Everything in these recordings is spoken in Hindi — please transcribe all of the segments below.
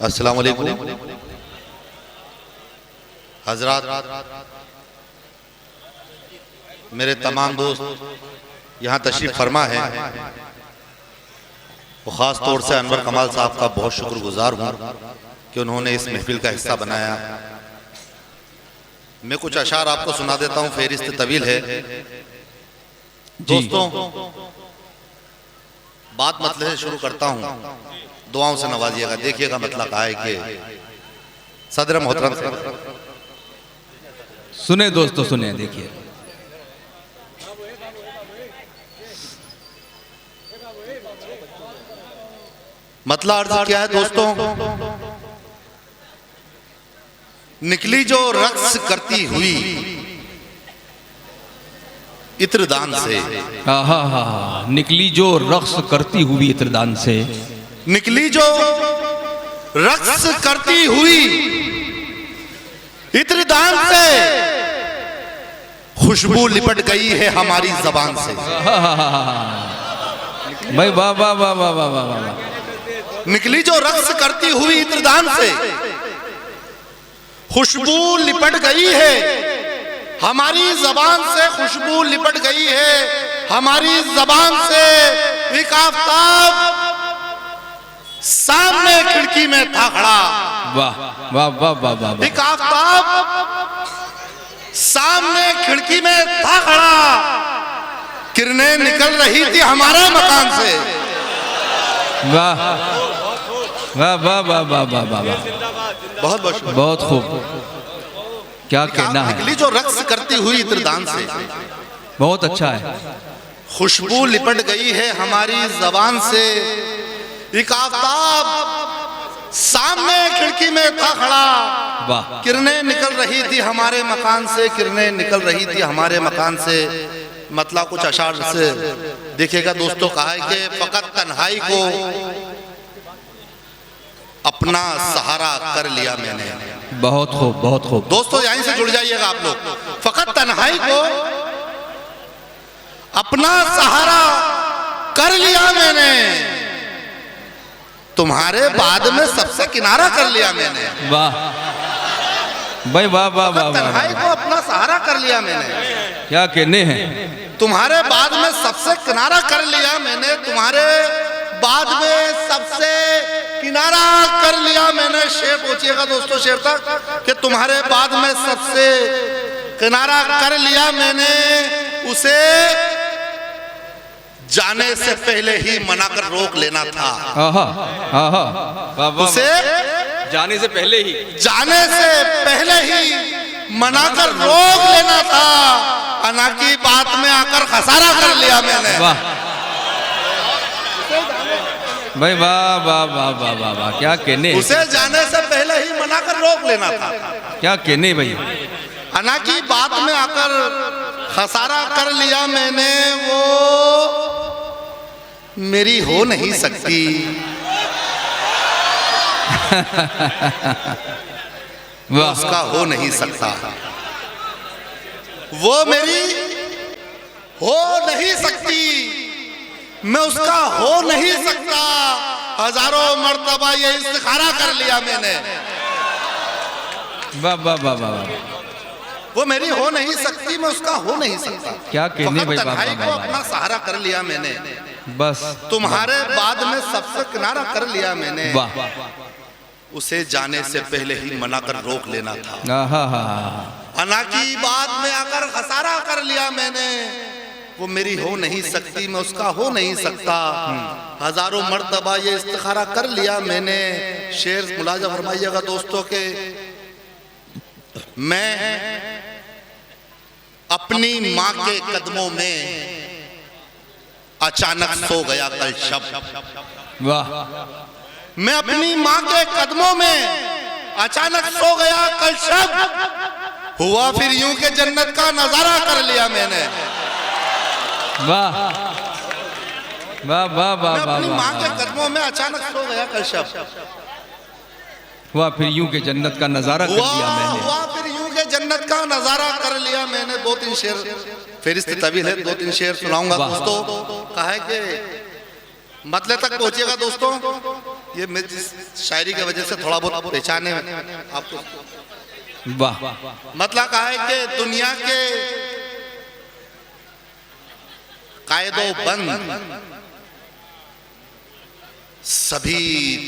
अस्सलाम वालेकुम हजरात, मेरे तमाम दोस्त यहाँ तशरीफ फरमा है। वो ख़ास तौर से अनवर कमाल साहब का बहुत शुक्रगुजार हूँ कि उन्होंने इस महफिल का हिस्सा बनाया। मैं कुछ अशार आपको सुना देता हूँ, फेरिस्त तवील है। दोस्तों, बात मतले से शुरू करता हूँ, दुआओं से नवाजिएगा। देखिएगा मतलब कहा है कि सदर मोहतरम सुने दोस्तों, सुने, देखिए। मतलब अर्ज क्या है दोस्तों? निकली जो रक्स करती हुई इत्रदान से, निकली जो रक्स करती हुई इत्रदान से, निकली जो रक्स करती हुई इत्रदान से, खुशबू लिपट गई है हमारी जबान से। भाई वाह वाह वाह वाह वाह वाह वाह। निकली जो रक्स करती हुई इत्रदान से, खुशबू लिपट गई है हमारी जबान से, खुशबू लिपट गई है हमारी जबान से। एक आफताब सामने खिड़की में था खड़ा, वाह वाह वाह वाह वाह। एक आफताब सामने खिड़की में था खड़ा, किरणें निकल रही थी हमारे मकान से। वाह वाह वाह वाह वाह वाह वाह वाह। बहुत बहुत बहुत खूब, क्या कहना है। निकली जो रक्स करती हुई इत्रदान से, बहुत अच्छा है। खुशबू लिपट गई है हमारी जबान से। एक आफताब सामने खिड़की में था खड़ा, वाह। किरणें निकल रही थी हमारे मकान से, किरणें निकल रही थी हमारे मकान से। मतलब कुछ अशार से देखिएगा दोस्तों। कहा है कि फकत तन्हाई को अपना सहारा कर लिया मैंने। बहुत खूब, बहुत खूब दोस्तों, यहीं से जुड़ जाइएगा आप लोग। फकत तन्हाई को अपना सहारा कर लिया मैंने, तुम्हारे बाद में सबसे किनारा कर लिया मैंने। वाह भाई वाह वाह वाह वाह। तन्हाई को अपना सहारा कर लिया मैंने, क्या कहने हैं। तुम्हारे बाद में सबसे किनारा कर लिया मैंने, तुम्हारे बाद में सबसे किनारा कर लिया मैंने। शेर पहुंचिएगा दोस्तों, शेर तक कि तुम्हारे बाद में सबसे किनारा कर लिया मैंने, उसे जाने से पहले ही मना कर रोक लेना था। उसे जाने से पहले ही, जाने से पहले ही मना कर रोक लेना था, अना की बात में आकर खसारा कर लिया मैंने। वाह भाई वाह वाह वाह वाह वाह वाह। क्या कहने, उसे जाने से पहले ही मना कर रोक लेना था। क्या कहने भाई। अना की बात में आकर खसारा कर लिया मैंने, वो मेरी हो नहीं सकती। वाह, उसका हो नहीं सकता, वो मेरी हो नहीं सकती, मैं उसका हो नहीं सकता। हजारों मर्तबा ये इस्तिखारा कर लिया मैंने। वाह वाह वाह वाह। वो मेरी हो नहीं सकती, मैं उसका हो नहीं सकता। क्या कहने भाई। तन्हाई को अपना सहारा कर लिया मैंने, बस तुम्हारे बाद में सबसे किनारा कर लिया मैंने। वाह। उसे जाने से पहले ही मना कर रोक लेना था। अना की बात में आकर खसारा कर लिया मैंने, वो मेरी हो नहीं सकती, मैं उसका हो नहीं सकता। हजारों मर्तबा ये इस्तिखारा कर लिया मैंने। शेर मुलाजा फरमाइएगा दोस्तों के, मैं अपनी माँ के कदमों में अचानक सो गया कल शब। वाह। मैं अपनी माँ के कदमों में अचानक सो गया कल शब, हुआ फिर यूं के जन्नत का नजारा कर लिया मैंने। वाह वाह वाह वाह। मैं अपनी माँ के कदमों में अचानक सो गया कल शब, हुआ फिर यूं के जन्नत का नजारा कर लिया मैंने। हुआ फिर यूं के जन्नत का नजारा कर लिया मैंने। दो तीन शेर, फेरिस्त तवील है, दो तीन शेर सुनाऊंगा दोस्तों। कहा है कि मतले तक पहुंचिएगा दोस्तों। ये मेरी शायरी की वजह से थोड़ा बहुत पहचाने आपको। वाह मतलब कहा है कि दुनिया के कायदो बंद सभी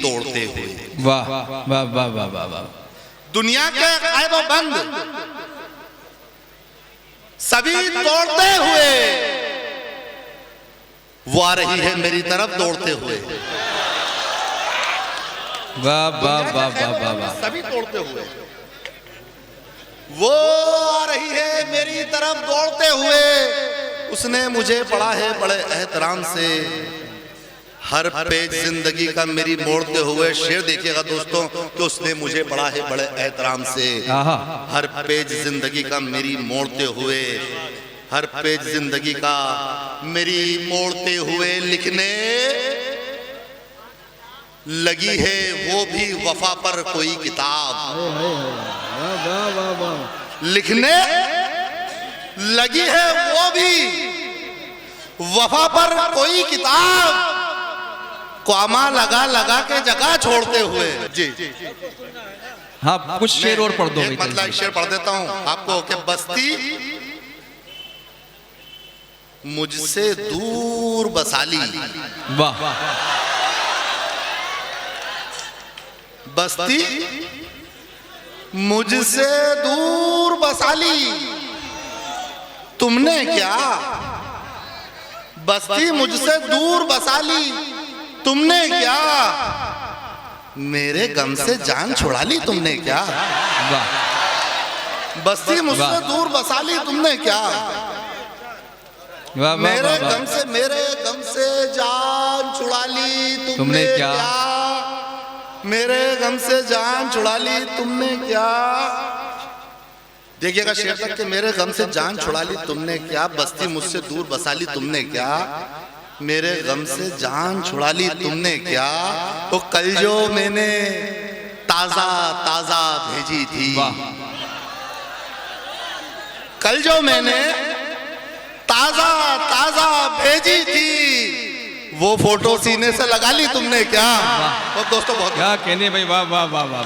तोड़ते हुए, वाह वाह वाह वाह वाह वाह, दुनिया के कायदो बंद सभी तोड़ते हुए वो आ रही है मेरी तरफ दौड़ते हुए। वाह वाह वाह वाह वाह वाह, सभी तोड़ते हुए वो आ रही है मेरी तरफ दौड़ते हुए। उसने मुझे पढ़ा है बड़े एहतराम से, हर पेज जिंदगी का मेरी मोड़ते हुए। शेर देखिएगा दोस्तों कि उसने मुझे पढ़ा है बड़े एहतराम से, हर पेज जिंदगी का मेरी मोड़ते हुए, हर पेज जिंदगी का मेरी मोड़ते हुए। लिखने लगी है वो भी वफा पर कोई किताब, लिखने लगी है वो भी वफा पर कोई किताब, कॉमा लगा लगा के जगह छोड़ते हुए। जी हाँ कुछ शेर और पढ़ दो। मतलब एक शेर पढ़ देता हूं आपको कि बस्ती मुझसे दूर बसाली, वाह, बस्ती मुझसे दूर बसाली तुमने क्या, बस्ती मुझसे दूर बसाली तुमने क्या, मेरे गम से जान छुड़ा ली तुमने क्या। बस्ती मुझसे दूर बसा ली तुमने क्या, मेरे गम से जान छुड़ा ली तुमने क्या, मेरे गम से जान छुड़ा ली तुमने क्या। देखिएगा शेर तक के, मेरे गम से जान छुड़ा ली तुमने क्या, बस्ती मुझसे दूर बसा ली तुमने क्या, मेरे गम से जान छुड़ा ली तुमने क्या। तो कल जो मैंने ताजा ताजा भेजी थी, कल जो मैंने ताजा ताजा भेजी थी वो फोटो सीने से लगा ली तुमने क्या। तो दोस्तों बहुत क्या कहने भाई, वाह वाह वाह वाह।